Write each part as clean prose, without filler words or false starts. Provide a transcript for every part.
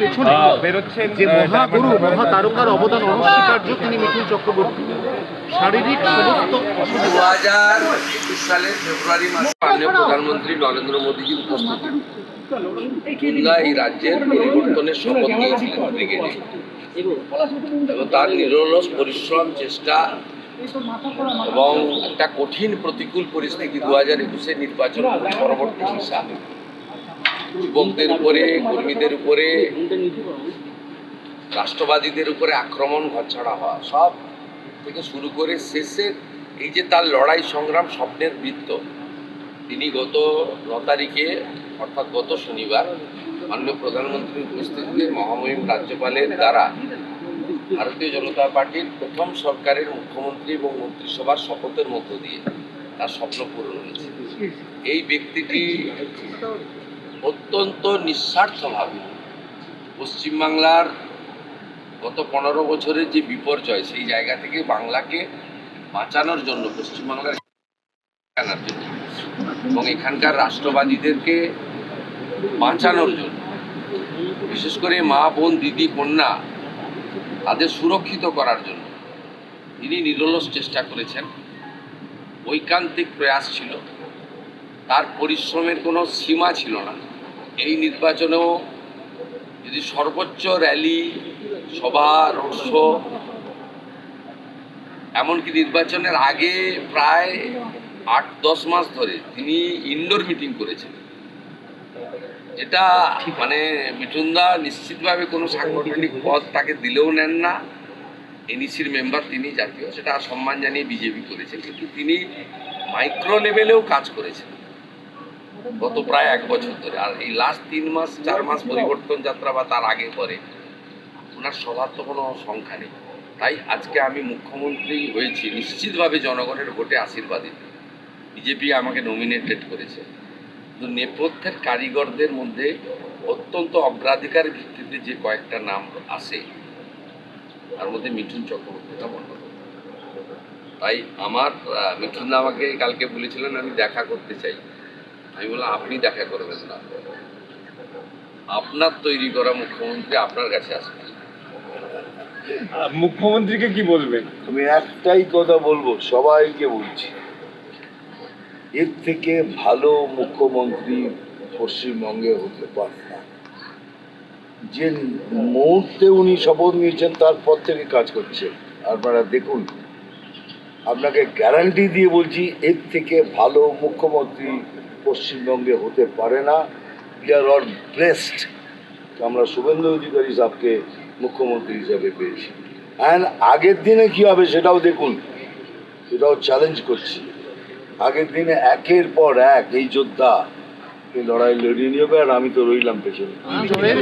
পেছনে বেরোচ্ছেন যে মহাগুরু মহাতারকার অবদান অনস্বীকার্য তিনি মিঠুন চক্রবর্তী। শারীরিক সমস্ত 2021 সালের ফেব্রুয়ারি মাসে মাননীয় প্রধানমন্ত্রী নরেন্দ্র মোদীজির উপস্থিতি এই রাজ্যের পরিবর্তনের শপথ নিয়েছিলেন ব্রিগেডে, এবং তার নিরলস পরিশ্রম, চেষ্টা এবং একটা কঠিন প্রতিকূল পরিস্থিতি 2021 নির্বাচন পরবর্তী হিসাব যুবকদের উপরে, কর্মীদের উপরে, রাষ্ট্রবাদীদের উপরে আক্রমণ ঘরছাড়া হওয়া, সব থেকে শুরু করে শেষে এই যে তার লড়াই সংগ্রাম স্বপ্নের বৃত্ত, তিনি গত 9 তারিখে অর্থাৎ গত শনিবার মাননীয় প্রধানমন্ত্রীর উপস্থিতিতে মহামহিম রাজ্যপালের দ্বারা ভারতীয় জনতা পার্টির প্রথম সরকারের মুখ্যমন্ত্রী এবং মন্ত্রিসভার শপথের মধ্য দিয়ে তার স্বপ্ন পূরণ হয়েছে। এই ব্যক্তিটি অত্যন্ত নিঃস্বার্থভাবে পশ্চিমবাংলার গত 15 বছরের যে বিপর্যয়, সেই জায়গা থেকে বাংলাকে বাঁচানোর জন্য, পশ্চিমবাংলার বাঁচানোর জন্য এবং এখানকার রাষ্ট্রবাদীদেরকে বাঁচানোর জন্য, বিশেষ করে মা, বোন, দিদি, কন্যা তাদের সুরক্ষিত করার জন্য তিনি নিরলস চেষ্টা করেছেন। ঐকান্তিক প্রয়াস ছিল, তার পরিশ্রমের কোনো সীমা ছিল না। এই নির্বাচনেও যদি সর্বোচ্চ র্যালি, সভা, রোড শো, এমনকি নির্বাচনের আগে প্রায় 8-10 মাস ধরে তিনি ইনডোর মিটিং করেছেন, যেটা মানে মিঠুনদা নিশ্চিতভাবে কোনো সাংগঠনিক পদ তাকে দিলেও নেন না। এনইসির মেম্বার তিনি, জাতীয়, সেটা সম্মান জানিয়ে বিজেপি করেছেন, কিন্তু তিনি মাইক্রো লেভেলেও কাজ করেছেন গত প্রায় 1 বছর ধরে। আর এই লাস্ট 3-4 মাস পরিবর্তন যাত্রা বা তার আগে পরে ওনার সভার তো কোনো সংখ্যা নেই। তাই আজকে আমি মুখ্যমন্ত্রী হয়েছি নিশ্চিতভাবে জনগণের ভোটে আশীর্বাদিত। বিজেপি আমাকে নমিনেটেড করেছে, কিন্তু নেপথ্যের কারিগরদের মধ্যে অত্যন্ত অগ্রাধিকার ভিত্তিতে যে কয়েকটা নাম আসে, তার মধ্যে মিঠুন চক্রবর্তীটা অন্যতম। তাই আমার মিঠুনদা আমাকে কালকে বলেছিলেন আমি দেখা করতে চাই। আমি বললাম আপনি দেখা করবেন না, আপনার তৈরি করা মুখ্যমন্ত্রী আপনার কাছে আসবে। মুখ্যমন্ত্রীকে কি বলবেন? আমি একটাই কথা বলবো, সবাইকে বলছি, এর থেকে ভালো মুখ্যমন্ত্রী পশ্চিমবঙ্গে হতে পারে না। যে মুহূর্তে উনি শপথ নিয়েছেন তারপর থেকে কাজ করছে, আপনারা দেখুন। আপনাকে গ্যারান্টি দিয়ে বলছি, এর থেকে ভালো মুখ্যমন্ত্রী পশ্চিমবঙ্গে হতে পারে না। উই আর অল ব্লেসড, আমরা শুভেন্দু অধিকারী সাহেবকে মুখ্যমন্ত্রী হিসাবে পেয়েছি। অ্যান্ড আগের দিনে কী হবে সেটাও দেখুন, সেটাও চ্যালেঞ্জ করছি। আগের দিনে একের পর এক এই যোদ্ধা এই লড়াই লড়িয়ে নেবে, আর আমি তো রইলাম পেছনে।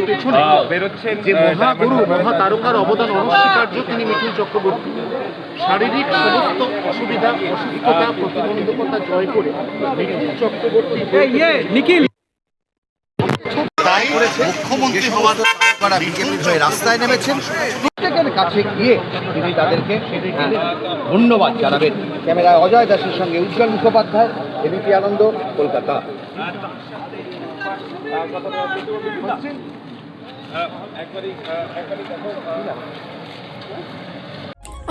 পেছনে বেরোচ্ছেন যে মহাগুরু মহাতারকার অবদান অনস্বীকার্য তিনি মিঠুন চক্রবর্তী। শারীরিক সমস্ত অসুবিধা, অসুস্থতা, প্রতিবন্ধকতা জয় করে মিঠুন চক্রবর্তী নিখিল মুখ্যমন্ত্রী হওয়ার করা বিজেপির হয়ে রাস্তায় নেমেছেন। প্রত্যেকের কাছে গিয়ে তিনি তাদেরকে ধন্যবাদ জানাবেন। ক্যামেরায় অজয় দাসের সঙ্গে উজ্জ্বল মুখোপাধ্যায়, এবিপি আনন্দ, কলকাতা।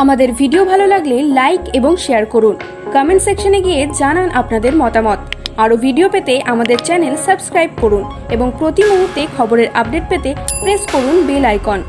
আমাদের ভিডিও ভালো লাগলে লাইক এবং শেয়ার করুন। কমেন্ট সেকশনে গিয়ে জানান আপনাদের মতামত। আরও ভিডিও পেতে আমাদের চ্যানেল সাবস্ক্রাইব করুন এবং প্রতি মুহূর্তে খবরের আপডেট পেতে প্রেস করুন বেল আইকন।